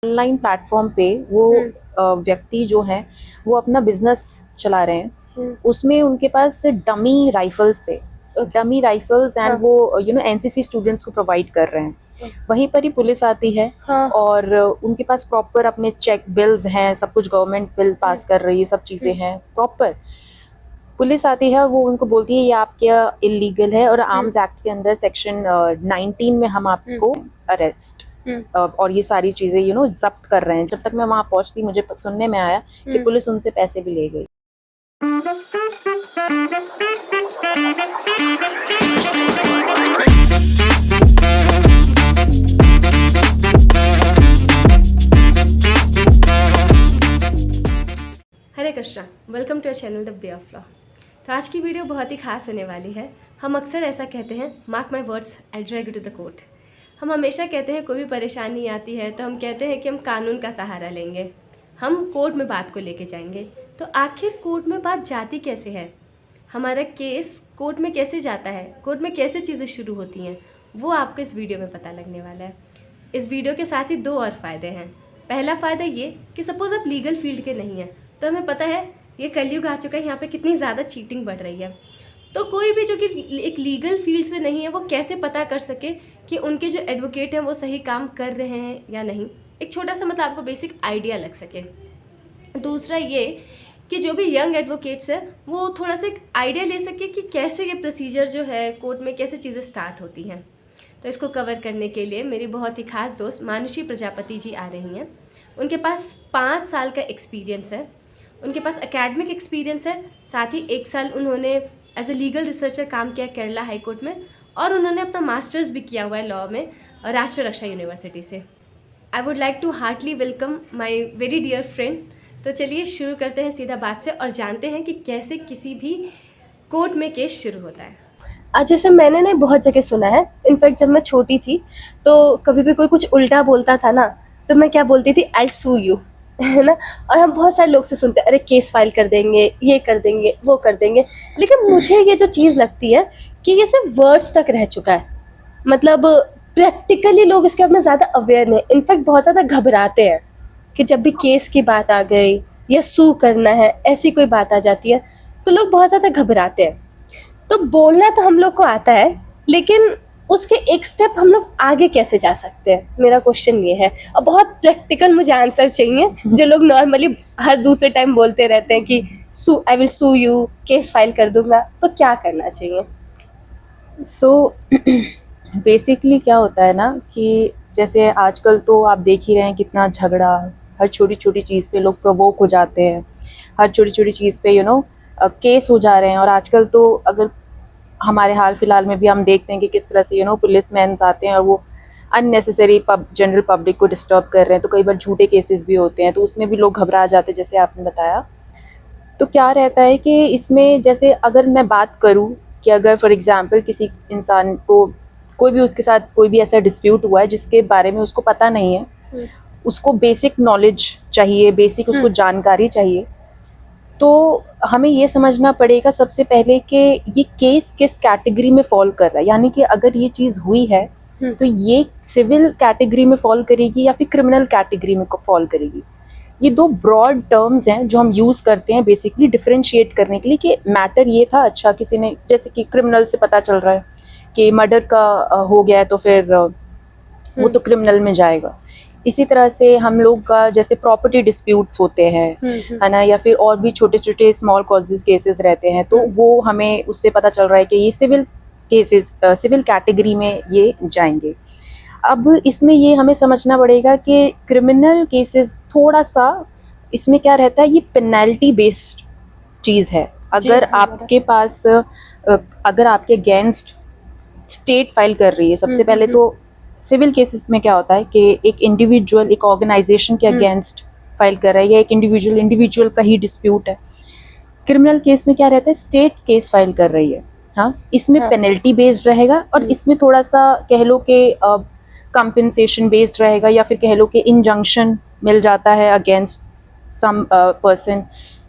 Online platform पे वो व्यक्ति जो है वो अपना बिजनेस चला रहे हैं। उसमें उनके पास डमी राइफल्स थे, डमी राइफल्स एंड वो एनसीसी स्टूडेंट्स को प्रोवाइड कर रहे हैं। वहीं पर ही पुलिस आती है और उनके पास प्रॉपर अपने चेक बिल्स हैं, सब कुछ गवर्नमेंट बिल पास कर रही है, सब चीज़ें हैं प्रॉपर। पुलिस आती है, वो उनको बोलती है ये आपके इलीगल है और आर्म्स एक्ट के अंदर सेक्शन 19 में हम आपको अरेस्ट और ये सारी चीजें जब्त कर रहे हैं। जब तक मैं वहां पहुंचती मुझे सुनने में आया कि पुलिस उनसे पैसे भी ले गई। Hare Krishna, welcome to channel the bay of law. तो आज की वीडियो बहुत ही खास होने वाली है। हम अक्सर ऐसा कहते हैं, mark my words, I drag you to the court. हम हमेशा कहते हैं कोई भी परेशानी आती है तो हम कहते हैं कि हम कानून का सहारा लेंगे, हम कोर्ट में बात को लेके जाएंगे। तो आखिर कोर्ट में बात जाती कैसे है, हमारा केस कोर्ट में कैसे जाता है, कोर्ट में कैसे चीज़ें शुरू होती हैं, वो आपको इस वीडियो में पता लगने वाला है। इस वीडियो के साथ ही दो और फ़ायदे हैं। पहला फ़ायदा ये कि सपोज़ आप लीगल फील्ड के नहीं हैं, तो हमें पता है ये कलयुग आ चुका है, यहाँ पे कितनी ज़्यादा चीटिंग बढ़ रही है। तो कोई भी जो कि एक लीगल फील्ड से नहीं है वो कैसे पता कर सके कि उनके जो एडवोकेट हैं वो सही काम कर रहे हैं या नहीं। एक छोटा सा मतलब आपको बेसिक आइडिया लग सके। दूसरा ये कि जो भी यंग एडवोकेट्स हैं वो थोड़ा सा एक आइडिया ले सके कि कैसे ये प्रोसीजर जो है कोर्ट में कैसे चीज़ें स्टार्ट होती हैं। तो इसको कवर करने के लिए मेरी बहुत ही खास दोस्त मानुषी प्रजापति जी आ रही हैं। उनके पास 5 साल का एक्सपीरियंस है, उनके पास एकेडमिक एक्सपीरियंस है, साथ ही 1 साल उन्होंने एज ए लीगल रिसर्चर काम किया केरला हाई कोर्ट में, और उन्होंने अपना मास्टर्स भी किया हुआ है लॉ में राष्ट्रीय रक्षा यूनिवर्सिटी से। I would like to heartily welcome my very dear friend. तो चलिए शुरू करते हैं सीधा बात से और जानते हैं कि कैसे किसी भी कोर्ट में केस शुरू होता है। जैसे मैंने ना बहुत जगह सुना है, इनफैक्ट जब मैं छोटी थी तो कभी भी कोई कुछ उल्टा बोलता था ना तो मैं क्या बोलती थी, आई सू यू, है ना। और हम बहुत सारे लोग से सुनते हैं, अरे केस फाइल कर देंगे, ये कर देंगे, वो कर देंगे। लेकिन मुझे ये जो चीज़ लगती है कि ये सिर्फ वर्ड्स तक रह चुका है, मतलब प्रैक्टिकली लोग इसके बारे में ज़्यादा अवेयर नहीं, इनफैक्ट बहुत ज़्यादा घबराते हैं कि जब भी केस की बात आ गई या सू करना है, ऐसी कोई बात आ जाती है तो लोग बहुत ज़्यादा घबराते हैं। तो बोलना तो हम लोग को आता है, लेकिन उसके एक स्टेप हम लोग आगे कैसे जा सकते हैं, मेरा क्वेश्चन ये है। और बहुत प्रैक्टिकल मुझे आंसर चाहिए, जो लोग नॉर्मली हर दूसरे टाइम बोलते रहते हैं कि sue, I will sue you, case file कर दूंगा, तो क्या करना चाहिए? सो बेसिकली क्या होता है ना कि जैसे आजकल तो आप देख ही रहे हैं कितना झगड़ा, हर छोटी छोटी चीज़ पे लोग प्रोवोक हो जाते हैं, हर छोटी छोटी चीज़ पे केस हो जा रहे हैं। और आजकल तो अगर हमारे हाल फिलहाल में भी हम देखते हैं कि किस तरह से पुलिस मैन आते हैं और वो अननेसेसरी जनरल पब्लिक को डिस्टर्ब कर रहे हैं। तो कई बार झूठे केसेस भी होते हैं, तो उसमें भी लोग घबरा जाते हैं, जैसे आपने बताया। तो क्या रहता है कि इसमें जैसे अगर मैं बात करूं कि अगर फॉर एग्जांपल किसी इंसान को कोई भी उसके साथ कोई भी ऐसा डिस्प्यूट हुआ है जिसके बारे में उसको पता नहीं है, उसको बेसिक नॉलेज चाहिए, बेसिक उसको जानकारी चाहिए, तो हमें ये समझना पड़ेगा सबसे पहले कि ये केस किस कैटेगरी में फॉल कर रहा है। यानी कि अगर ये चीज़ हुई है तो ये सिविल कैटेगरी में फॉल करेगी या फिर क्रिमिनल कैटेगरी में फॉल करेगी। ये दो ब्रॉड टर्म्स हैं जो हम यूज़ करते हैं बेसिकली डिफरेंशिएट करने के लिए कि मैटर ये था, अच्छा किसी ने, जैसे कि क्रिमिनल से पता चल रहा है कि मर्डर का हो गया है तो फिर वो तो क्रिमिनल में जाएगा। इसी तरह से हम लोग का जैसे प्रॉपर्टी डिस्प्यूट्स होते हैं, है ना, या फिर और भी छोटे छोटे स्मॉल कॉजेज केसेस रहते हैं, तो वो हमें उससे पता चल रहा है कि ये सिविल केसेस, सिविल कैटेगरी में ये जाएंगे। अब इसमें ये हमें समझना पड़ेगा कि क्रिमिनल केसेस थोड़ा सा इसमें क्या रहता है, ये पेनल्टी बेस्ड चीज़ है। अगर आपके पास अगर आपके अगेंस्ट स्टेट फाइल कर रही है, सबसे पहले तो सिविल केसेस में क्या होता है कि एक इंडिविजुअल एक ऑर्गेनाइजेशन के अगेंस्ट फाइल कर रहा है या एक इंडिविजुअल का ही डिस्प्यूट है। क्रिमिनल केस में क्या रहता है, स्टेट केस फाइल कर रही है। हाँ, इसमें पेनल्टी बेस्ड रहेगा और इसमें थोड़ा सा कह लो कि कंपनसेशन बेस्ड रहेगा, या फिर कह लो कि इंजंक्शन मिल जाता है अगेंस्ट सम पर्सन।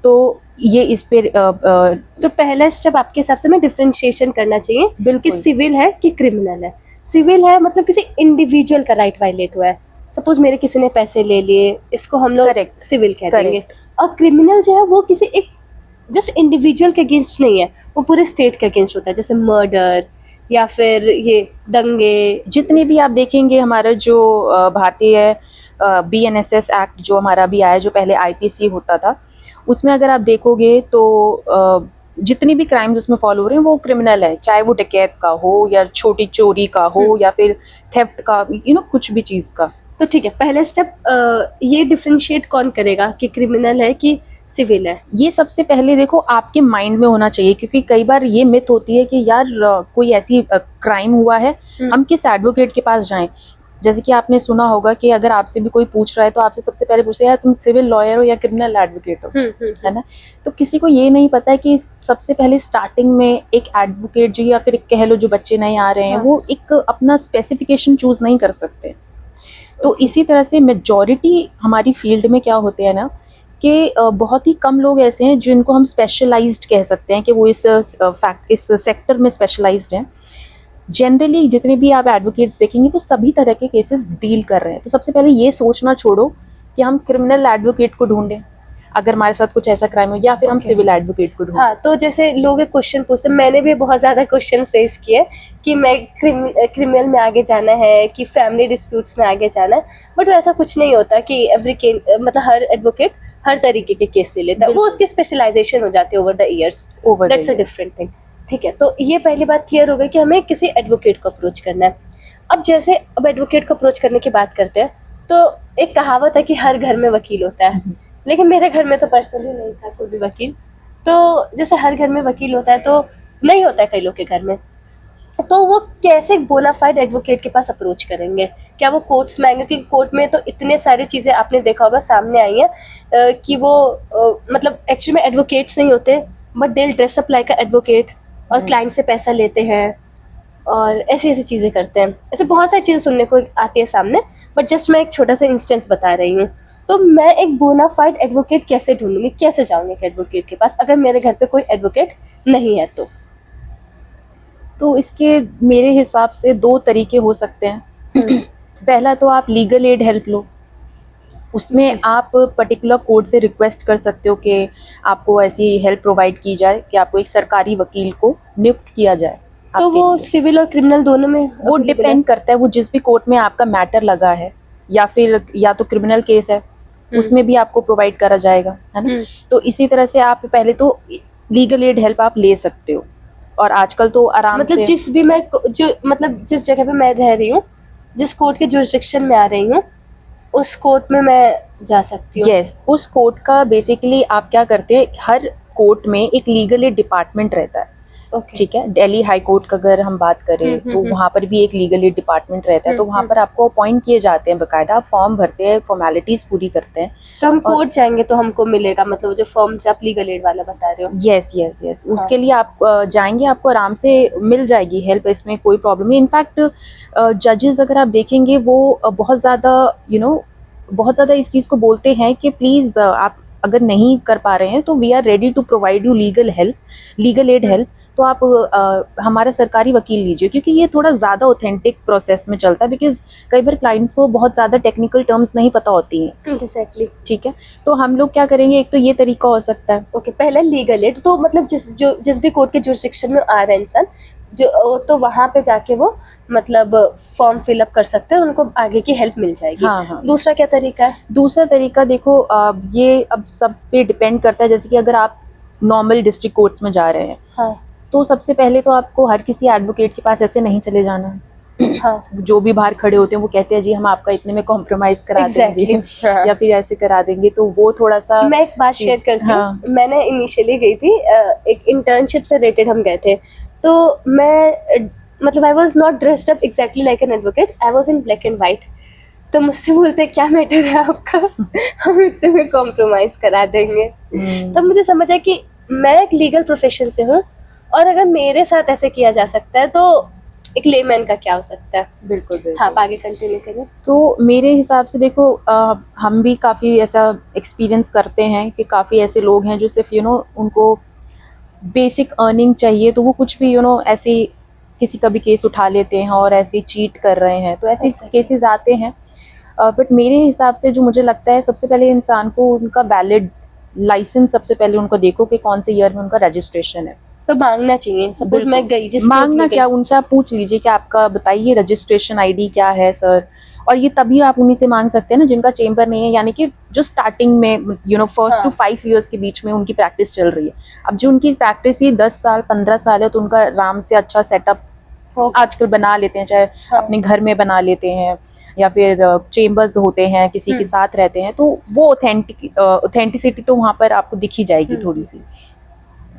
तो ये इस पे तो पहला स्टेप आपके हिसाब से में डिफरेंशिएशन करना चाहिए कि सिविल है कि क्रिमिनल है। सिविल है मतलब किसी इंडिविजुअल का राइट वायलेट हुआ है, सपोज मेरे किसी ने पैसे ले लिए, इसको हम लोग Correct. सिविल कह Correct. देंगे। और क्रिमिनल जो है वो किसी एक जस्ट इंडिविजुअल के अगेंस्ट नहीं है, वो पूरे स्टेट के अगेंस्ट होता है, जैसे मर्डर या फिर ये दंगे। जितने भी आप देखेंगे हमारा जो भारतीय BNSS एक्ट जो हमारा अभी आया, जो पहले IPC होता था, उसमें अगर आप देखोगे तो जितनी भी क्राइम्स उसमें फॉलो हो रहे हैं वो क्रिमिनल है, चाहे वो डकैत का हो या छोटी चोरी का हो या फिर थेफ्ट का, कुछ भी चीज़ का। तो ठीक है, पहले स्टेप ये डिफरेंशिएट कौन करेगा कि क्रिमिनल है कि सिविल है? ये सबसे पहले देखो आपके माइंड में होना चाहिए, क्योंकि कई बार ये मिथ होती है कि यार कोई ऐसी क्राइम हुआ है, हम किस एडवोकेट के पास जाएं। जैसे कि आपने सुना होगा कि अगर आपसे भी कोई पूछ रहा है तो आपसे सबसे पहले पूछते हैं यार तुम सिविल लॉयर हो या क्रिमिनल एडवोकेट हो, है ना। तो किसी को ये नहीं पता है कि सबसे पहले स्टार्टिंग में एक एडवोकेट जो, या फिर कह लो जो बच्चे नए आ रहे हैं, हाँ। वो एक अपना स्पेसिफिकेशन चूज नहीं कर सकते। तो इसी तरह से मेजॉरिटी हमारी फील्ड में क्या होते हैं ना कि बहुत ही कम लोग ऐसे हैं जिनको हम स्पेशलाइज्ड कह सकते हैं कि वो इस सेक्टर में स्पेशलाइज्ड हैं। जनरली जितने भी आप एडवोकेट्स देखेंगे वो सभी तरह के केसेस डील कर रहे हैं। तो सबसे पहले ये सोचना छोड़ो कि हम क्रिमिनल एडवोकेट को ढूंढें अगर हमारे साथ कुछ ऐसा क्राइम हो, या फिर हम Okay. सिविल एडवोकेट को ढूंढें। हाँ, तो जैसे लोग एक क्वेश्चन पूछते हैं, मैंने भी बहुत ज़्यादा क्वेश्चन फेस किए कि मैं क्रिमिनल में आगे जाना है कि फैमिली डिस्प्यूट्स में आगे जाना है, बट वैसा कुछ नहीं होता कि मतलब हर एडवोकेट हर तरीके के केस ले लेता है, वो बिल्कुल। उसकी स्पेशलाइजेशन हो जाती है over the years. Over the that's a years. Different thing. ठीक है, तो ये पहली बात क्लियर हो गई कि हमें किसी एडवोकेट को अप्रोच करना है। अब जैसे अब एडवोकेट को अप्रोच करने की बात करते हैं, तो एक कहावत है कि हर घर में वकील होता है, लेकिन मेरे घर में तो पर्सनली नहीं था कोई भी वकील। तो जैसे हर घर में वकील होता है तो नहीं होता है कई लोग के घर में, तो वो कैसे बोनाफाइड एडवोकेट के पास अप्रोच करेंगे? क्या वो कोर्ट्स में आएंगे? क्योंकि कोर्ट में तो इतने सारी चीज़ें आपने देखा होगा सामने आई हैं कि वो मतलब एक्चुअली में एडवोकेट्स नहीं होते, but they dress up like a advocate और क्लाइंट से पैसा लेते हैं और ऐसी ऐसी चीज़ें करते हैं। ऐसे बहुत सारी चीज़ें सुनने को आती है सामने, बट जस्ट मैं एक छोटा सा इंस्टेंस बता रही हूँ। तो मैं एक बोनाफाइड एडवोकेट कैसे ढूंढूंगी, कैसे जाऊंगी एक एडवोकेट के पास अगर मेरे घर पे कोई एडवोकेट नहीं है? तो इसके मेरे हिसाब से 2 तरीके हो सकते हैं। पहला तो आप लीगल एड हेल्प लो, उसमें Okay. आप पर्टिकुलर कोर्ट से रिक्वेस्ट कर सकते हो कि आपको ऐसी हेल्प प्रोवाइड की जाए कि आपको एक सरकारी वकील को नियुक्त किया जाए। तो आपके वो लिए। सिविल और क्रिमिनल दोनों में वो available है? डिपेंड करता है, वो जिस भी कोर्ट में आपका मैटर लगा है, या फिर या तो क्रिमिनल केस है उसमें भी आपको प्रोवाइड करा जाएगा, है ना। तो इसी तरह से आप पहले तो लीगल एड हेल्प आप ले सकते हो, और आजकल तो आराम मतलब से जिस भी मैं जो मतलब जिस जगह पे मैं रह रही हूँ, जिस कोर्ट के जुरिस्डिक्शन में आ रही हूँ, उस कोर्ट में मैं जा सकती हूँ। यस, उस कोर्ट का बेसिकली आप क्या करते हैं, हर कोर्ट में एक लीगल एड डिपार्टमेंट रहता है। ओके। ठीक है, दिल्ली हाई कोर्ट का अगर हम बात करें तो वहाँ पर भी एक लीगल एड डिपार्टमेंट रहता है। तो वहाँ पर आपको अपॉइंट किए जाते हैं, बकायदा आप फॉर्म भरते हैं, फॉर्मेलिटीज पूरी करते हैं। तो हम कोर्ट जाएंगे तो हमको मिलेगा, मतलब जो फॉर्म जो आप लीगल एड वाला बता रहे हो? यस यस यस, उसके लिए आप जाएंगे, आपको आराम से मिल जाएगी हेल्प, इसमें कोई प्रॉब्लम नहीं। इनफैक्ट जजेस अगर आप देखेंगे वो बहुत ज़्यादा बहुत ज़्यादा इस चीज़ को बोलते हैं कि प्लीज़ आप अगर नहीं कर पा रहे हैं तो we are ready to provide you legal aid help. तो आप हमारा सरकारी वकील लीजिए, क्योंकि ये थोड़ा ज़्यादा ऑथेंटिक प्रोसेस में चलता है, बिकॉज कई बार क्लाइंट्स को बहुत ज़्यादा टेक्निकल टर्म्स नहीं पता होती हैं। एग्जैक्टली। ठीक है, तो हम लोग क्या करेंगे, एक तो ये तरीका हो सकता है। ओके, पहले लीगल एड, तो मतलब जिस भी कोर्ट के जुरिस्डिक्शन में आ रहे हैं इंसान जो, तो वहाँ पे जाके वो मतलब फॉर्म फिलअप कर सकते हैं और उनको आगे की हेल्प मिल जाएगी। हाँ हाँ। दूसरा क्या तरीका है? दूसरा तरीका देखो, ये अब सब पे डिपेंड करता है। जैसे कि अगर आप नॉर्मल डिस्ट्रिक्ट कोर्ट्स में जा रहे हैं, हाँ तो सबसे पहले तो आपको हर किसी एडवोकेट के पास ऐसे नहीं चले जाना है। हाँ जो भी बाहर खड़े होते हैं वो कहते हैं जी हम आपका इतने में कॉम्प्रोमाइज करा देंगे हाँ। या फिर ऐसे करा देंगे, तो वो थोड़ा सा मैं एक बात शेयर करती हूँ। हाँ। मैंने इनिशियली गई थी एक इंटर्नशिप से रिलेटेड हम गए थे, तो मैं मतलब I was not dressed up exactly like an advocate, I was in black and white. तो मुझसे बोलते क्या मैटर है आपका, हम इतने में कॉम्प्रोमाइज करा देंगे। तब मुझे समझ आया कि मैं एक लीगल प्रोफेशन से हूँ, और अगर मेरे साथ ऐसे किया जा सकता है तो एक लेमैन का क्या हो सकता है। बिल्कुल बिल्कुल। हाँ, आगे कंटिन्यू करें। तो मेरे हिसाब से देखो, हम भी काफ़ी ऐसा एक्सपीरियंस करते हैं कि काफ़ी ऐसे लोग हैं जो सिर्फ उनको बेसिक अर्निंग चाहिए, तो वो कुछ भी ऐसे किसी का भी केस उठा लेते हैं और ऐसे चीट कर रहे हैं, तो ऐसे Exactly. केसेस आते हैं। बट मेरे हिसाब से जो मुझे लगता है, सबसे पहले इंसान को उनका वैलिड लाइसेंस सबसे पहले उनको देखो कि कौन से ईयर में उनका रजिस्ट्रेशन है। तो मांगना चाहिए, सपोज मैं गई जिस मांगना क्या, उनसे आप पूछ लीजिए कि आपका बताइए रजिस्ट्रेशन आईडी क्या है सर, और ये तभी आप उन्हीं से मांग सकते हैं ना जिनका चेम्बर नहीं है, यानी कि जो स्टार्टिंग में फर्स्ट टू 5 ईयर्स के बीच में उनकी प्रैक्टिस चल रही है। अब जो उनकी प्रैक्टिस ये 10 साल 15 साल है, तो उनका आराम से अच्छा सेटअप आजकल बना लेते हैं, चाहे अपने घर में बना लेते हैं या फिर चेम्बर्स होते हैं, किसी के साथ रहते हैं, तो वो ऑथेंटिसिटी तो वहाँ पर आपको दिख ही जाएगी थोड़ी सी।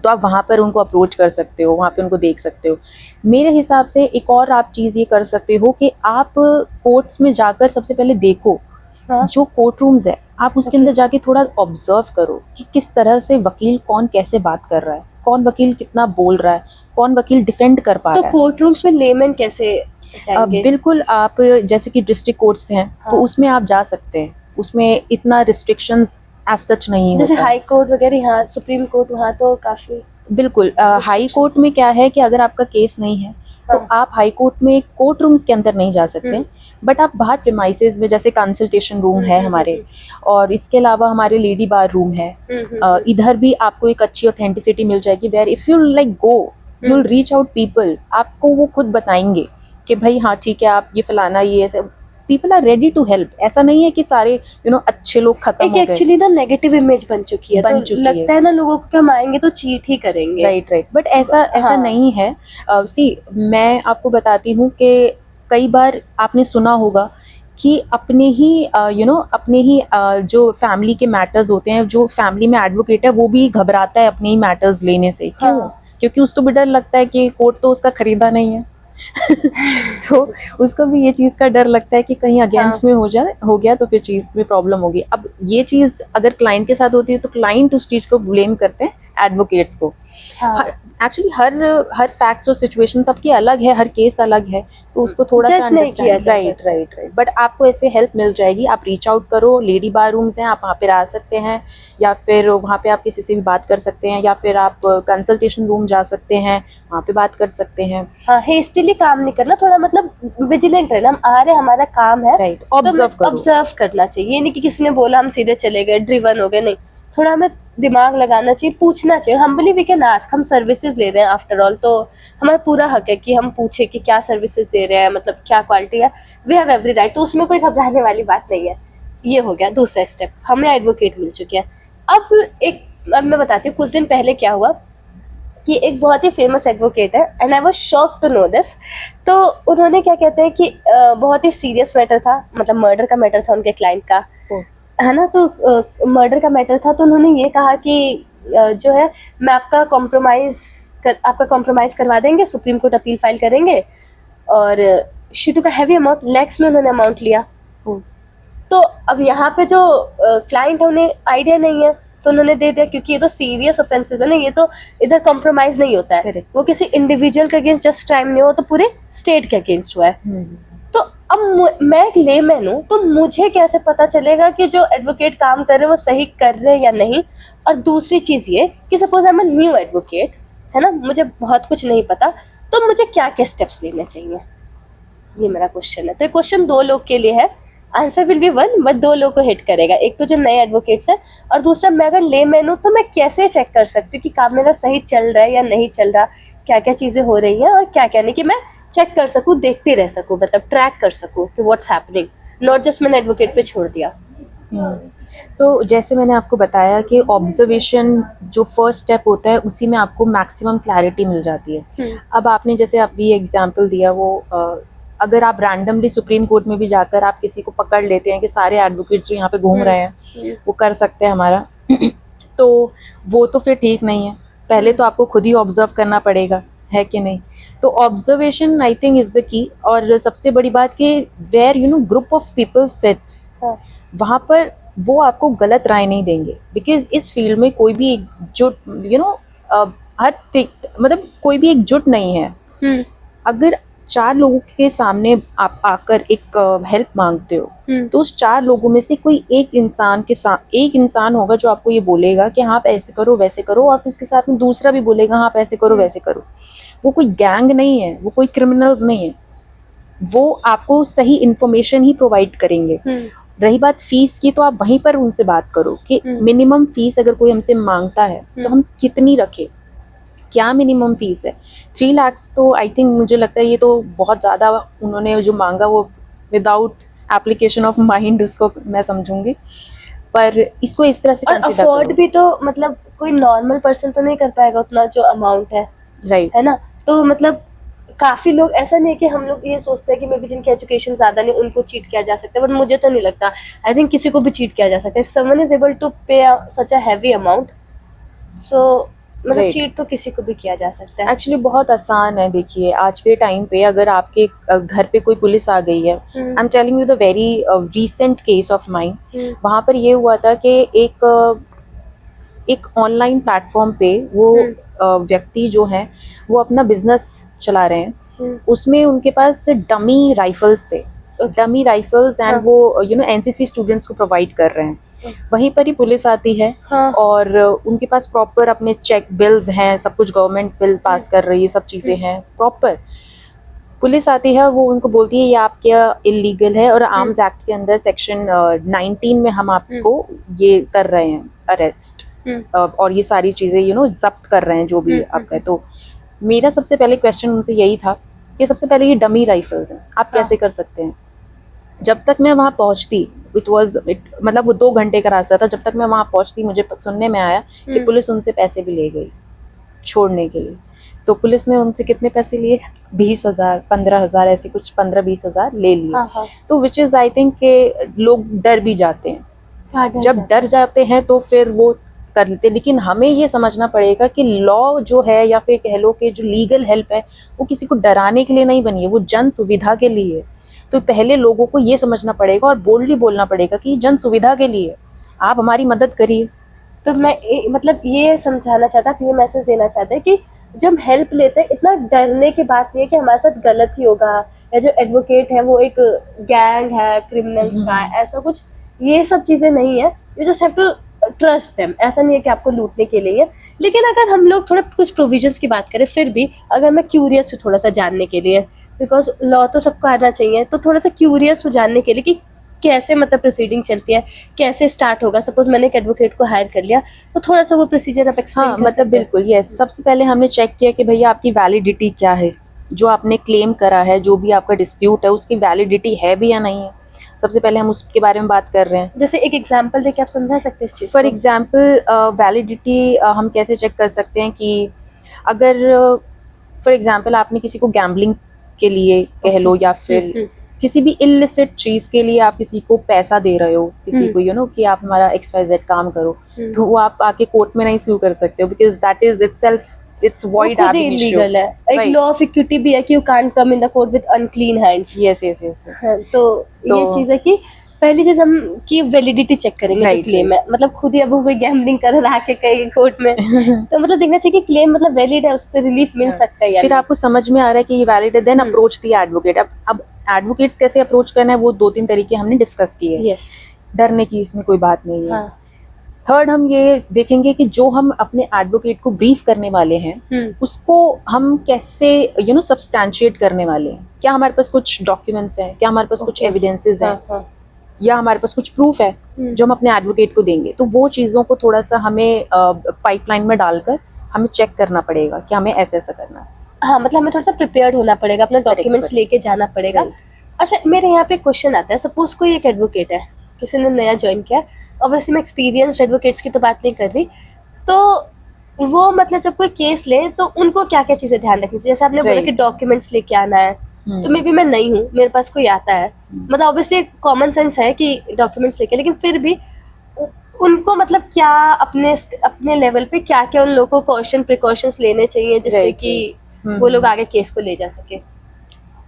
तो आप वहाँ पर उनको अप्रोच कर सकते हो, वहाँ पे उनको देख सकते हो। मेरे हिसाब से एक और आप चीज़ ये कर सकते हो कि आप कोर्ट्स में जाकर सबसे पहले देखो, जो कोर्ट रूम्स है आप उसके अंदर जाके थोड़ा ऑब्जर्व करो कि किस तरह से वकील कौन कैसे बात कर रहा है, कौन वकील कितना बोल रहा है, कौन वकील डिफेंड कर पा रहा है। तो कोर्ट रूम्स में लेमैन कैसे जाएंगे? बिल्कुल, आप जैसे कि डिस्ट्रिक्ट कोर्ट्स हैं तो उसमें आप जा सकते हैं, उसमें इतना रिस्ट्रिक्शंस एज सच नहीं जैसे होता। हाई कोर्ट वगैरह, यहाँ सुप्रीम कोर्ट, वहाँ तो काफी बिल्कुल, हाई कोर्ट में क्या है कि अगर आपका केस नहीं है तो आप हाई कोर्ट में कोर्ट रूम्स के अंदर नहीं जा सकते, बट आप बाहर प्रीमाइसेस में, जैसे कंसल्टेशन रूम है हमारे, और इसके अलावा हमारे लेडी बार रूम है, इधर भी आपको एक अच्छी ऑथेंटिसिटी मिल जाएगी, where if you like go you will reach out people, आपको वो खुद बताएंगे कि भाई हाँ ठीक है, आप ये फलाना ये ऐसे, people are ready to help. ऐसा नहीं है कि सारे अच्छे लोग खत्म हो गए। एक्चुअली ना नेगेटिव इमेज बन चुकी है, तो लगता है ना लोगों को कि हम आएंगे तो चीट ही करेंगे। राइट, बट ऐसा नहीं है। सी मैं आपको बताती हूँ कि कई बार आपने सुना होगा कि अपने ही जो फैमिली के मैटर्स होते हैं, जो फैमिली में एडवोकेट है वो भी घबराता है अपने ही मैटर्स लेने से। क्यों? क्योंकि उसको भी डर लगता है कि कोर्ट तो उसका खरीदा नहीं है तो उसको भी ये चीज़ का डर लगता है कि कहीं अगेंस्ट में हो गया तो फिर चीज़ में प्रॉब्लम होगी। अब ये चीज़ अगर क्लाइंट के साथ होती है तो क्लाइंट उस चीज़ को ब्लेम करते हैं एडवोकेट्स को। एक्चुअली हर फैक्ट्स और सिचुएशन सबकी अलग है, हर केस अलग है, तो उसको थोड़ा सा अंडरस्टैंड। राइट, बट आपको ऐसे हेल्प मिल जाएगी। आप रीच आउट करो, लेडी बार रूम्स हैं, आप वहाँ पे आ सकते हैं, या फिर वहाँ पे आप किसी से भी बात कर सकते हैं, या फिर आप कंसल्टेशन रूम जा सकते हैं, वहाँ पे बात कर सकते हैं। हाँ, हेस्टिली काम नहीं करना, थोड़ा मतलब विजिलेंट रहना। हम आ रहे, हमारा काम है, राइट, ऑब्जर्व करना चाहिए। ये नहीं कि किसी ने बोला हम सीधे चले गए, ड्रिवन हो गए, नहीं, थोड़ा हमें दिमाग लगाना चाहिए, पूछना चाहिए। हम्बली वी कैन आस्क, हम सर्विसेज ले रहे हैं आफ्टर ऑल, तो हमारा पूरा हक है कि हम पूछे कि क्या सर्विसेज दे रहे हैं, मतलब क्या क्वालिटी है। वी हैव एवरी राइट, तो उसमें कोई घबराने वाली बात नहीं है। ये हो गया दूसरा स्टेप, हमें एडवोकेट मिल चुके हैं। अब मैं बताती हूँ कुछ दिन पहले क्या हुआ कि एक बहुत ही फेमस एडवोकेट है, and I was shocked to know this. तो उन्होंने क्या कहते हैं कि बहुत ही सीरियस मैटर था, मतलब मर्डर का मैटर था उनके क्लाइंट का, है ना। तो मर्डर का मैटर था, तो उन्होंने ये कहा कि जो है मैं आपका कॉम्प्रोमाइज़ करवा देंगे, सुप्रीम कोर्ट अपील फाइल करेंगे। और she took a heavy amount, lakhs में उन्होंने अमाउंट लिया। तो अब यहाँ पे जो क्लाइंट है उन्हें आइडिया नहीं है, तो उन्होंने दे दिया, क्योंकि ये तो सीरियस ऑफेंसेस है ना, ये तो इधर कॉम्प्रोमाइज नहीं होता है, वो किसी इंडिविजुअल के अगेंस्ट जस्ट क्राइम नहीं हो, तो पूरे स्टेट के अगेंस्ट हुआ है। तो अब मैं एक लेमैन हूँ, तो मुझे कैसे पता चलेगा कि जो एडवोकेट काम कर रहे हैं वो सही कर रहे हैं या नहीं। और दूसरी चीज़ ये कि suppose I am a new advocate, है ना, मुझे बहुत कुछ नहीं पता, तो मुझे क्या क्या स्टेप्स लेने चाहिए, ये मेरा क्वेश्चन है। तो ये क्वेश्चन 2 लोग के लिए है, answer will be one, but 2 लोग को हिट करेगा। एक तो जो नए एडवोकेट्स हैं, और दूसरा मैं अगर लेमैन हूँ तो मैं कैसे चेक कर सकती हूँ कि काम मेरा सही चल रहा है या नहीं चल रहा, क्या क्या चीज़ें हो रही हैं और क्या क्या नहीं, कि मैं चेक कर सकूँ, देखते रह सकूँ, मतलब ट्रैक कर सकूँ कि व्हाट्स हैपनिंग, नॉट जस्ट मैंने एडवोकेट पे छोड़ दिया। सो जैसे मैंने आपको बताया कि ऑब्जर्वेशन जो फर्स्ट स्टेप होता है, उसी में आपको मैक्सिमम क्लैरिटी मिल जाती है। अब आपने जैसे अभी एग्जांपल दिया, वो अगर आप रैंडमली सुप्रीम कोर्ट में भी जाकर आप किसी को पकड़ लेते हैं कि सारे एडवोकेट्स जो यहाँ पे घूम रहे हैं वो कर सकते हैं हमारा तो वो तो फिर ठीक नहीं है। पहले तो आपको खुद ही ऑब्जर्व करना पड़ेगा, है कि नहीं। तो observation I think is the key. और सबसे बड़ी बात कि where group of people sits, वहाँ पर वो आपको गलत राय नहीं देंगे, बिकॉज इस फील्ड में कोई भी एकजुट मतलब कोई भी एकजुट नहीं है। अगर 4 लोगों के सामने आप आकर एक हेल्प मांगते हो, तो उस 4 लोगों में से कोई एक इंसान होगा जो आपको ये बोलेगा कि हाँ आप ऐसे करो वैसे करो, और फिर उसके साथ में दूसरा भी बोलेगा हाँ आप ऐसे करो वैसे करो। वो कोई गैंग नहीं है, वो कोई क्रिमिनल्स नहीं है, वो आपको सही इन्फॉर्मेशन ही प्रोवाइड करेंगे। रही बात फीस की, तो आप वहीं पर उनसे बात करो कि मिनिमम फीस अगर कोई हमसे मांगता है तो हम कितनी रखें, क्या मिनिमम फीस है। 3 लाख तो आई थिंक मुझे लगता है ये तो बहुत ज़्यादा उन्होंने जो मांगा वो विदाउट एप्लीकेशन ऑफ माइंड उसको मैं समझूंगी, पर इसको इस तरह से और कंसिडर अफोर्ड करो। भी तो मतलब कोई नॉर्मल पर्सन तो नहीं कर पाएगा उतना जो अमाउंट राइट। है ना। तो मतलब काफी लोग, ऐसा नहीं है कि हम लोग ये सोचते हैं कि मे बी जिनकी एजुकेशन ज्यादा नहीं उनको चीट किया जा सकता है, बट मुझे तो नहीं लगता। आई थिंक किसी को भी चीट किया जा सकता है if someone is able to pay such a heavy amount. सो मतलब Right. चीट तो किसी को भी किया जा सकता है। एक्चुअली बहुत आसान है। देखिए आज के टाइम पे अगर आपके घर पे कोई पुलिस आ गई है, I am telling you the very recent case of mine. वहाँ पर ये हुआ था कि एक ऑनलाइन प्लेटफॉर्म पे वो व्यक्ति जो है वो अपना बिजनेस चला रहे हैं। उसमें उनके पास डमी राइफल्स थे, डमी राइफल्स, एंड वो एनसीसी स्टूडेंट्स को प्रोवाइड कर रहे हैं। वहीं पर ही पुलिस आती है और उनके पास प्रॉपर अपने चेक बिल्स हैं, सब कुछ गवर्नमेंट बिल पास कर रही है, सब चीज़ें हैं प्रॉपर। पुलिस आती है और वो उनको बोलती है ये आपके इलीगल है, और आर्म्स एक्ट के अंदर सेक्शन 19 में हम आपको ये कर रहे हैं अरेस्ट, और ये सारी चीज़ें जब्त कर रहे हैं जो भी आपका है। तो मेरा सबसे पहले क्वेश्चन उनसे यही था कि सबसे पहले ये डमी राइफल्स हैं, आप कैसे कर सकते हैं। जब तक मैं वहाँ पहुँचती, मतलब वो 2 घंटे का रास्ता था, जब तक मैं वहाँ पहुँचती मुझे सुनने में आया कि पुलिस उनसे पैसे भी ले गई छोड़ने के लिए। तो पुलिस ने उनसे कितने पैसे लिए, 20,000 15,000 ऐसे कुछ 15-20 हज़ार ले लिए। तो विच इज़ आई थिंक के लोग डर भी जाते हैं। जब डर जाते हैं तो फिर वो कर लेते। लेकिन हमें ये समझना पड़ेगा कि लॉ जो है, या फिर कह लो कि जो लीगल हेल्प है, वो किसी को डराने के लिए नहीं बनी है, वो जन सुविधा के लिए है। तो पहले लोगों को ये समझना पड़ेगा और बोल्डली बोलना पड़ेगा कि जन सुविधा के लिए, आप हमारी मदद करिए। तो मैं मतलब ये समझाना चाहता, आप ये मैसेज देना चाहते हैं कि जब हम हेल्प लेते हैं इतना डरने की बात नहीं है कि हमारे साथ गलत ही होगा, या जो एडवोकेट है वो एक गैंग है क्रिमिनल्स का, ऐसा कुछ ये सब चीज़ें नहीं है। You just have to trust them. ऐसा नहीं है कि आपको लूटने के लिए। लेकिन अगर हम लोग थोड़ा कुछ प्रोविजंस की बात करें, फिर भी अगर मैं क्यूरियस हूँ थोड़ा सा जानने के लिए, बिकॉज लॉ तो सबको आना चाहिए, तो थोड़ा सा क्यूरियस हूँ जानने के लिए कि कैसे मतलब प्रोसीडिंग चलती है, कैसे स्टार्ट होगा। सपोज मैंने एक एडवोकेट को हायर कर लिया, तो थोड़ा सा वो प्रोसीजर आप एक्सप्लेन हाँ, कर मतलब सकते हैं? बिल्कुल यस। सबसे पहले हमने चेक किया कि भैया आपकी वैलिडिटी क्या है, जो आपने क्लेम करा है, जो भी आपका डिस्प्यूट है उसकी वैलिडिटी है भी या नहीं है। सबसे पहले हम उसके बारे में बात कर रहे हैं। जैसे एक एग्जांपल देके आप समझा सकते हैं इस चीज़ फॉर को? एग्जांपल वैलिडिटी हम कैसे चेक कर सकते हैं कि अगर फॉर एग्जांपल आपने किसी को गैम्बलिंग के लिए कह लो, या फिर किसी भी इलिसिट चीज़ के लिए आप किसी को पैसा दे रहे हो, किसी को कि आप हमारा XYZ काम करो, तो वो आप आके कोर्ट में नहीं सू कर सकते हो, because that is it's void खुद ही इलीगल है। एक Right. लॉ ऑफ इक्विटी भी है कि you can't come in the court with unclean hands. Yes yes yes. तो ये चीज़ है कि पहली चीज हम की वैलिडिटी चेक करेंगे जो Right, क्लेम है। मतलब खुद ही अब वो कोई गैम्बलिंग कर रहा है कहीं कोर्ट में तो मतलब देखना चाहिए कि क्लेम मतलब वैलिड है, उससे रिलीफ मिल सकता है या फिर नहीं। आपको समझ में आ रहा है कि ये वैलिड है, देन अप्रोच दी एडवोकेट। अब एडवोकेट्स कैसे अप्रोच करना है वो 2-3 तरीके हमने डिस्कस किए। यस, डरने की इसमें कोई बात नहीं है। हाँ, थर्ड, हम ये देखेंगे कि जो हम अपने एडवोकेट को ब्रीफ करने वाले हैं उसको हम कैसे सब्सटैंशिएट करने वाले हैं। क्या हमारे पास कुछ डॉक्यूमेंट्स हैं, क्या हमारे पास कुछ एविडेंसेस हैं, हाँ, या हमारे पास कुछ प्रूफ है जो हम अपने एडवोकेट को देंगे। तो वो चीज़ों को थोड़ा सा हमें पाइपलाइन में डालकर हमें चेक करना पड़ेगा कि हमें ऐसे ऐसा करना है। हाँ, मतलब हमें थोड़ा सा प्रिपेयर्ड होना पड़ेगा, अपने डॉक्यूमेंट्स लेके जाना पड़ेगा। अच्छा, मेरे यहाँ पे क्वेश्चन आता है, सपोज कोई एक एडवोकेट है, किसी ने नया ज्वाइन किया, ऑब्वियसली मैं एक्सपीरियंस्ड एडवोकेट्स की तो बात नहीं कर रही, तो वो मतलब जब कोई केस ले तो उनको क्या क्या चीज़ें ध्यान रखनी चाहिए? जैसे आपने बोला कि डॉक्यूमेंट्स लेके आना है, तो मे बी मैं नहीं हूँ, मेरे पास कोई आता है, मतलब ऑब्वियसली कॉमन सेंस है कि डॉक्यूमेंट्स लेके, लेकिन फिर भी उनको मतलब क्या अपने लेवल पे क्या क्या उन लोगों को प्रिकॉशंस लेने चाहिए जिससे कि वो लोग आगे केस को ले जा सके?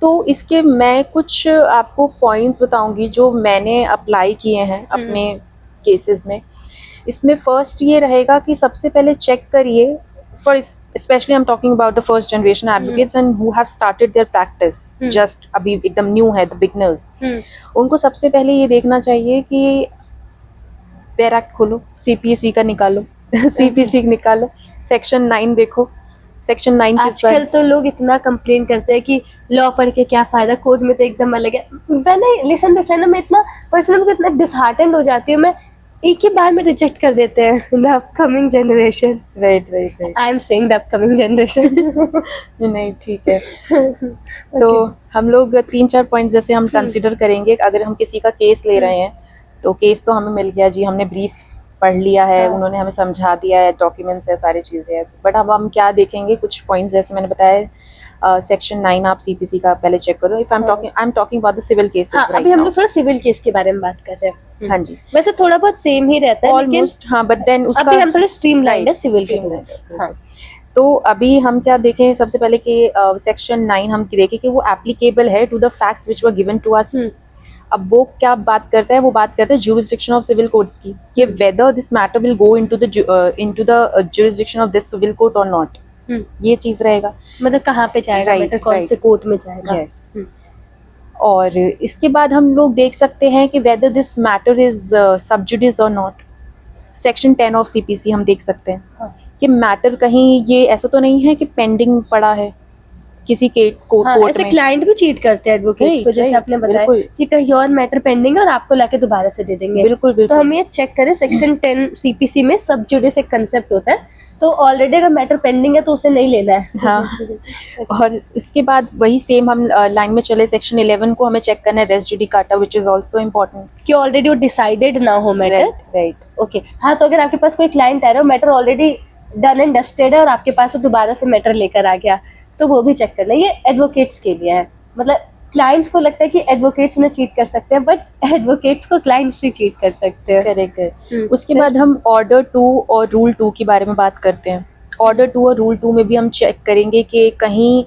तो इसके मैं कुछ आपको पॉइंट्स बताऊंगी जो मैंने अप्लाई किए हैं अपने केसेस में। इसमें फर्स्ट ये रहेगा कि सबसे पहले चेक करिए, for especially I'm talking about the first generation advocates and who have started their practice just अभी एकदम न्यू है, the beginners। उनको सबसे पहले ये देखना चाहिए कि पेयर एक्ट खोलो, CPC का निकालो CPC निकालो, सेक्शन 9 देखो, सेक्शन 9 किस आजकल तो लोग इतना कंप्लेन करते हैं कि लॉ पढ़ के क्या फायदा, कोर्ट में तो एकदम अलग है। मैंने लिसन दिस ना, मैं इतना पर्सनली मुझे इतना डिसहार्टेंड हो जाती हूँ मैं, एक ही बार में रिजेक्ट कर देते हैं the upcoming generation. Right right right. I am saying the upcoming generation. नहीं ठीक है। तो हम लोग 3-4 पॉइंट्स जैसे हम कंसिडर करेंगे। अगर हम किसी का केस ले रहे हैं तो केस तो हमें मिल गया जी, हमने ब्रीफ पढ़ लिया है, हाँ। उन्होंने हमें समझा दिया है, डॉक्यूमेंट्स है, सारी चीज़ें हैं। बट अब हम क्या देखेंगे, कुछ पॉइंट्स जैसे मैंने बताया, सेक्शन 9 आप सीपीसी का पहले चेक करो। If I am talking about the civil cases हाँ, अभी हम लोग थोड़ा सिविल केस के बारे में बात कर रहे हैं। हाँ जी, वैसे थोड़ा बहुत सेम ही रहता है, लेकिन ऑलमोस्ट। हाँ, बट देन उसका अभी हम थोड़े स्ट्रीमलाइंड है Right, सिविल के streamlined कोड्स। है। हाँ, तो अभी हम क्या देखें, सबसे पहले कि सेक्शन 9 हम देखें कि वो एप्लीकेबल है to the facts which were given to us. अब वो क्या बात करता है, वो बात करता है जुरिसडिक्शन ऑफ सिविल कोर्ट्स की, कि whether this matter will go into the jurisdiction of this civil court और नॉट। ये चीज रहेगा, मतलब कहाँ पे जाएगा Right, मैटर, कौन right. से कोर्ट में जाएगा। यस। और इसके बाद हम लोग देख सकते हैं कि वेदर दिस मैटर इज सब जुडिस और नॉट। सेक्शन 10 ऑफ सीपीसी हम देख सकते हैं हाँ। कि मैटर कहीं ये ऐसा तो नहीं है कि पेंडिंग पड़ा है किसी के हाँ, कोर्ट ऐसे में। क्लाइंट भी चीट करते हैं एडवोकेट्स Right, को, जैसे right, आपने बताया बिल्कुल। कि कहीं और मैटर पेंडिंग है और आपको लाके दोबारा से दे देंगे। बिल्कुल तो बिल्कुल। हम ये चेक करें, सेक्शन 10 सीपीसी में सब जुडिस एक कंसेप्ट होता है, तो ऑलरेडी अगर मैटर पेंडिंग है तो उसे नहीं लेना है। हाँ। और इसके बाद वही सेम हम लाइन में चले, सेक्शन 11 को हमें चेक करना है, res judicata, which is also important. कि ऑलरेडी वो डिसाइडेड ना हो मैटर। Right right. ओके, हाँ, तो अगर आपके पास कोई क्लाइंट आ रहा है, matter already done and dusted है और आपके पास वो दोबारा से मैटर लेकर आ गया, तो वो भी चेक करना है। ये एडवोकेट्स के लिए है, मतलब क्लाइंट्स को लगता है कि एडवोकेट्स उन्हें चीट कर सकते हैं, बट एडवोकेट्स को क्लाइंट्स भी चीट कर सकते हैं। करेक्ट है। उसके बाद हम ऑर्डर 2 और रूल 2 के बारे में बात करते हैं। ऑर्डर 2 और रूल 2 में भी हम चेक करेंगे कि कहीं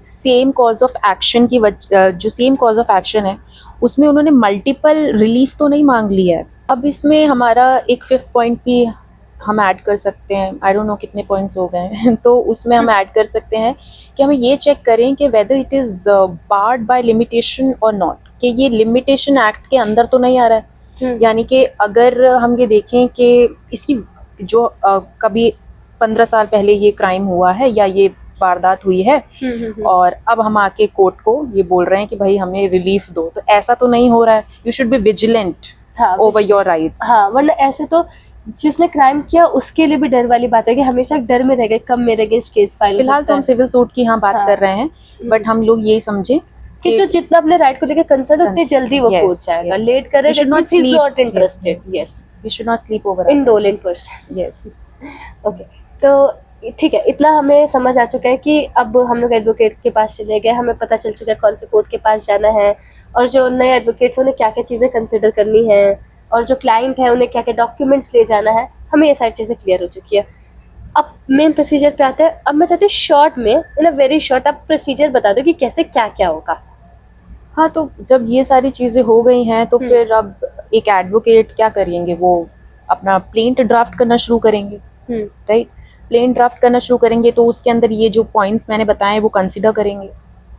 सेम कॉज ऑफ एक्शन की जो सेम कॉज ऑफ एक्शन है उसमें उन्होंने मल्टीपल रिलीफ तो नहीं मांग लिया है। अब इसमें हमारा एक 5th पॉइंट भी हम ऐड कर सकते हैं। आई डोंट नो कितने पॉइंट्स हो गए हैं तो उसमें हम ऐड कर सकते हैं कि हमें ये चेक करें कि whether it is barred by limitation और नॉट, कि ये लिमिटेशन एक्ट के अंदर तो नहीं आ रहा है। यानी कि अगर हम ये देखें कि इसकी जो कभी 15 साल पहले ये क्राइम हुआ है या ये वारदात हुई है और अब हम आके कोर्ट को ये बोल रहे हैं कि भाई हमें रिलीफ दो, तो ऐसा तो नहीं हो रहा है। You should be vigilant over your rights. हाँ, वरना ऐसे तो जिसने क्राइम किया उसके लिए भी डर वाली बात है कि हमेशा डर में रहेगा कब मेरे अगेंस्ट केस फाइल हो फिलहाल तो सकता हम है। सिविल सूट की हाँ बात कर रहे हैं, बट हम लोग यही समझे कि जो जितना अपने राइट को लेकर कंसर्न उतनी जल्दी वो Yes, कोर्ट जाएगा। yes. लेट करे We should not that means he is sleep. Not interested. Yes, we should not sleep over indolent person. Yes. Okay, तो ठीक है, इतना हमें समझ आ चुका है कि अब हम लोग एडवोकेट के पास चले गए, हमें पता चल चुका है कौन से कोर्ट के पास जाना है और जो नए एडवोकेट्स उन्हें क्या क्या चीज़ें कंसिडर करनी है और जो क्लाइंट है उन्हें क्या क्या डॉक्यूमेंट्स ले जाना है, हमें ये सारी चीज़ें क्लियर हो चुकी है। अब मेन प्रोसीजर पे आते हैं। अब मैं चाहती हूँ शॉर्ट में, इन अ वेरी शॉर्ट, आप प्रोसीजर बता दो कि कैसे क्या क्या होगा। हाँ, तो जब ये सारी चीज़ें हो गई हैं तो फिर अब एक एडवोकेट क्या करेंगे, वो अपना प्लेंट ड्राफ्ट करना शुरू करेंगे। राइट, प्लेन ड्राफ्ट करना शुरू करेंगे तो उसके अंदर ये जो पॉइंट्स मैंने बताए वो कंसिडर करेंगे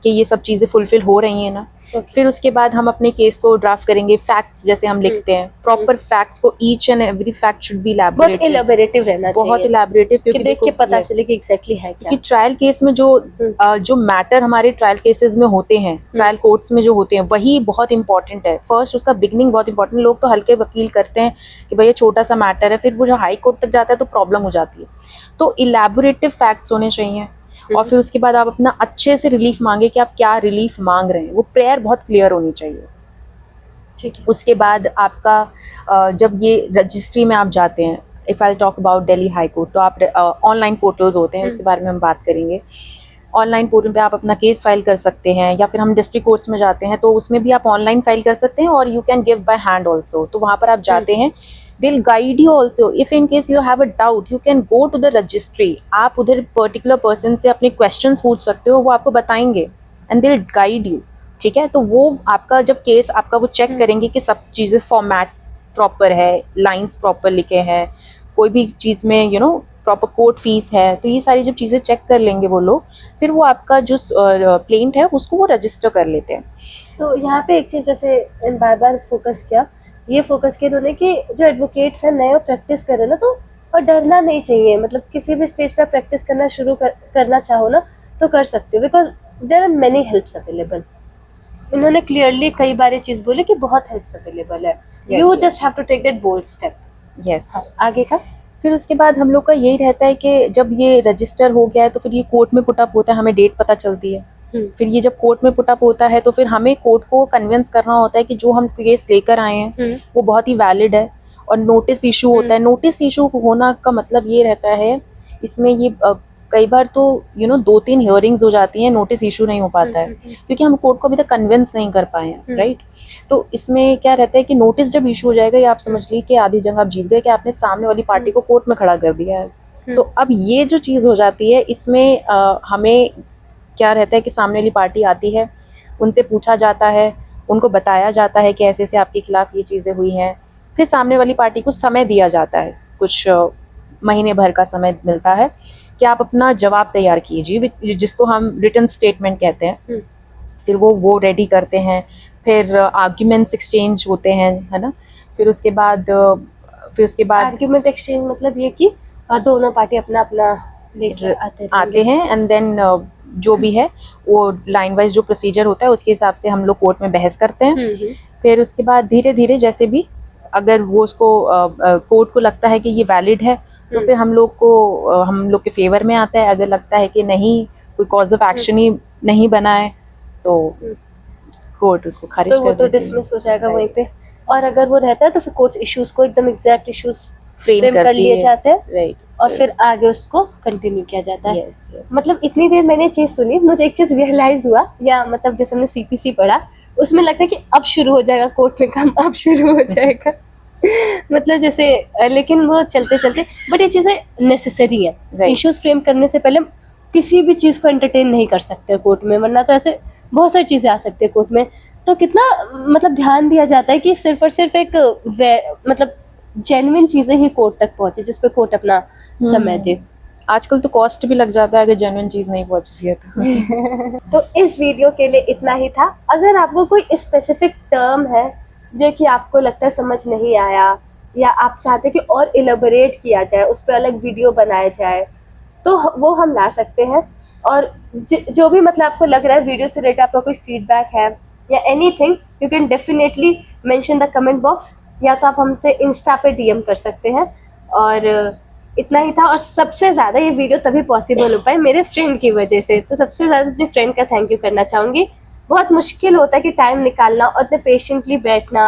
कि ये सब चीज़ें फुलफिल हो रही हैं ना। फिर उसके बाद हम अपने केस को ड्राफ्ट करेंगे। फैक्ट्स जैसे हम लिखते हैं, प्रॉपर फैक्ट्स को, each and every fact should be बहुत इलेबोरेटिव रहना चाहिए, बहुत इलेबोरेटिव, कि क्योंकि देख के देखो, पता yes, चले कि एग्जैक्टली है क्या। कि ट्रायल केस में जो मैटर हमारे ट्रायल केसेस में होते हैं, ट्रायल कोर्ट्स में जो होते हैं, वही बहुत इंपॉर्टेंट है। फर्स्ट उसका बिगनिंग बहुत इंपॉर्टेंट। लोग तो हल्के वकील करते हैं कि भैया छोटा सा मैटर है, फिर वो जो हाई कोर्ट तक जाता है तो प्रॉब्लम हो जाती है। तो इलेबोरेटिव फैक्ट्स होने चाहिए और फिर उसके बाद आप अपना अच्छे से रिलीफ मांगे कि आप क्या रिलीफ मांग रहे हैं। वो प्रेयर बहुत क्लियर होनी चाहिए। ठीक है। उसके बाद आपका जब ये रजिस्ट्री में आप जाते हैं, if I talk about Delhi high court, तो आप ऑनलाइन पोर्टल्स होते हैं, उसके बारे में हम बात करेंगे। ऑनलाइन पोर्टल पे आप अपना केस फाइल कर सकते हैं, या फिर हम डिस्ट्रिक्ट कोर्ट्स में जाते हैं तो उसमें भी आप ऑनलाइन फाइल कर सकते हैं, और you can give by hand also. तो वहाँ पर आप जाते हैं, they'll guide you also. If in case you have a doubt, you can go to the registry. आप उधर पर्टिकुलर पर्सन से अपने क्वेश्चंस पूछ सकते हो, वो आपको बताएंगे and they'll guide you. ठीक है, तो वो आपका जब केस आपका वो चेक करेंगे कि सब चीज़ें फॉर्मेट प्रॉपर है, लाइंस प्रॉपर लिखे हैं, कोई भी चीज़ में प्रॉपर कोर्ट फीस है, तो ये सारी जब चीज़ें चेक कर लेंगे वो लोग, फिर वो आपका जो प्लेंट है उसको वो रजिस्टर कर लेते हैं। तो यहाँ पे एक चीज़ जैसे बार बार फोकस किया, ये फोकस किया उन्होंने कि जो एडवोकेट्स हैं नए और प्रैक्टिस कर रहे हैं ना, तो और डरना नहीं चाहिए, मतलब किसी भी स्टेज पे प्रैक्टिस करना करना चाहो ना तो कर सकते हो, because there are many helps available. इन्होंने क्लियरली कई बार ये चीज़ बोली कि बहुत हेल्प्स अवेलेबल है, you just have to take that bold step. Yes. आगे का फिर उसके बाद हम लोग का यही रहता है कि जब ये रजिस्टर हो गया है तो फिर ये कोर्ट में पुट अप होता है, हमें डेट पता चलती है। फिर ये जब कोर्ट में पुट अप होता है तो फिर हमें कोर्ट को कन्विंस करना होता है कि जो हम केस लेकर आए हैं वो बहुत ही वैलिड है, और नोटिस इशू होता है। नोटिस इशू होना का मतलब ये रहता है, इसमें ये कई बार तो 2-3 हियरिंग्स हो जाती हैं, नोटिस इशू नहीं हो पाता है क्योंकि हम कोर्ट को अभी तक कन्विंस नहीं कर पाए हैं, राइट। तो इसमें क्या रहता है कि नोटिस जब इशू हो जाएगा, या आप समझ लीजिए कि आधी जंग आप जीत गए कि आपने सामने वाली पार्टी को कोर्ट में खड़ा कर दिया है। तो अब ये जो चीज़ हो जाती है, इसमें हमें क्या रहता है कि सामने वाली पार्टी आती है, उनसे पूछा जाता है, उनको बताया जाता है कि ऐसे ऐसे आपके खिलाफ ये चीज़ें हुई हैं। फिर सामने वाली पार्टी को समय दिया जाता है, कुछ महीने भर का समय मिलता है कि आप अपना जवाब तैयार कीजिए, जिसको हम रिटन स्टेटमेंट कहते हैं। फिर वो रेडी करते हैं, फिर आर्ग्यूमेंट्स एक्सचेंज होते हैं, है ना। फिर उसके बाद आर्ग्यूमेंट एक्सचेंज मतलब ये कि दोनों पार्टी अपना अपना लेके आते हैं, एंड देन जो भी है वो लाइन वाइज जो प्रोसीजर होता है उसके हिसाब से हम लोग कोर्ट में बहस करते हैं। फिर उसके बाद धीरे धीरे जैसे भी अगर वो उसको कोर्ट को लगता है कि ये वैलिड है तो फिर हम लोग के फेवर में आता है। अगर लगता है कि नहीं, कोई कॉज ऑफ एक्शन ही नहीं बना है तो कोर्ट उसको खारिज कर देती है, तो डिसमिस हो जाएगा वहीं पे। और अगर वो रहता है तो फिर कोर्ट इश्यूज को एकदम एग्जैक्ट इश्यूज फ्रेम कर लिए जाते हैं, राइट, और फिर आगे उसको कंटिन्यू किया जाता है। yes, yes. मतलब इतनी देर मैंने चीज़ सुनी, मुझे एक चीज़ रियलाइज हुआ, या मतलब जैसे हमने सीपीसी पढ़ा उसमें लगता है कि अब शुरू हो जाएगा कोर्ट में काम, अब शुरू हो जाएगा मतलब जैसे, लेकिन वो चलते चलते, बट ये चीज़ें नेसेसरी है। इश्यूज फ्रेम करने से पहले किसी भी चीज़ को एंटरटेन नहीं कर सकते कोर्ट में, वरना तो ऐसे बहुत सारी चीज़ें आ सकती है कोर्ट में। तो कितना मतलब ध्यान दिया जाता है कि सिर्फ और सिर्फ एक मतलब जेन्युइन चीज़ें ही कोर्ट तक पहुंचे, जिस पे कोर्ट अपना समय दे। आजकल तो कॉस्ट भी लग जाता है अगर जेन्युइन चीज़ नहीं पहुंच रही है तो इस वीडियो के लिए इतना ही था। अगर आपको कोई स्पेसिफिक टर्म है जो कि आपको लगता है समझ नहीं आया, या आप चाहते कि और इलेबोरेट किया जाए, उस पर अलग वीडियो बनाया जाए, तो वो हम ला सकते हैं। और जो भी मतलब आपको लग रहा है वीडियो से रिलेटेड, आपका कोई फीडबैक है या anything, you can definitely mention the comment box, या तो आप हमसे इंस्टा पे डीएम कर सकते हैं। और इतना ही था। और सबसे ज़्यादा ये वीडियो तभी पॉसिबल हो पाए मेरे फ्रेंड की वजह से, तो सबसे ज़्यादा अपने फ्रेंड का थैंक यू करना चाहूँगी। बहुत मुश्किल होता है कि टाइम निकालना और इतने पेशेंटली बैठना।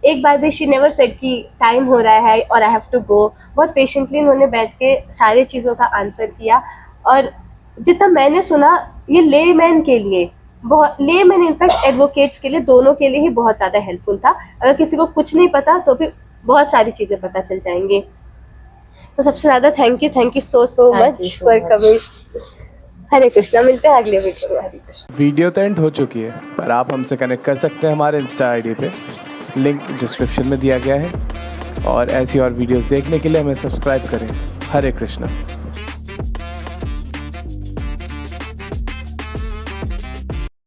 एक बार भी शी नेवर सेड कि टाइम हो रहा है और आई हैव टू गो। बहुत पेशेंटली उन्होंने बैठ के सारी चीज़ों का आंसर किया। और जितना मैंने सुना, ये लेमैन के लिए, बहुत लेमैन इनफैक्ट एडवोकेट्स के लिए, दोनों के लिए ही बहुत ज़्यादा हेल्पफुल था। अगर किसी को कुछ नहीं पता तो भी बहुत सारी चीज़ें पता चल जाएंगी। तो सबसे ज़्यादा thank you so much for coming. Hare Krishna, मिलते हैं अगले वीडियो में। हरे कृष्णा। वीडियो तो एंड हो चुकी है, पर आप हमसे कनेक्ट कर सकते हैं हमारे इंस्टा आईडी पे, लिंक डिस्क्रिप्शन में दिया गया है। और ऐसी और वीडियोस देखने के लिए हमें सब्सक्राइब करें। हरे कृष्णा।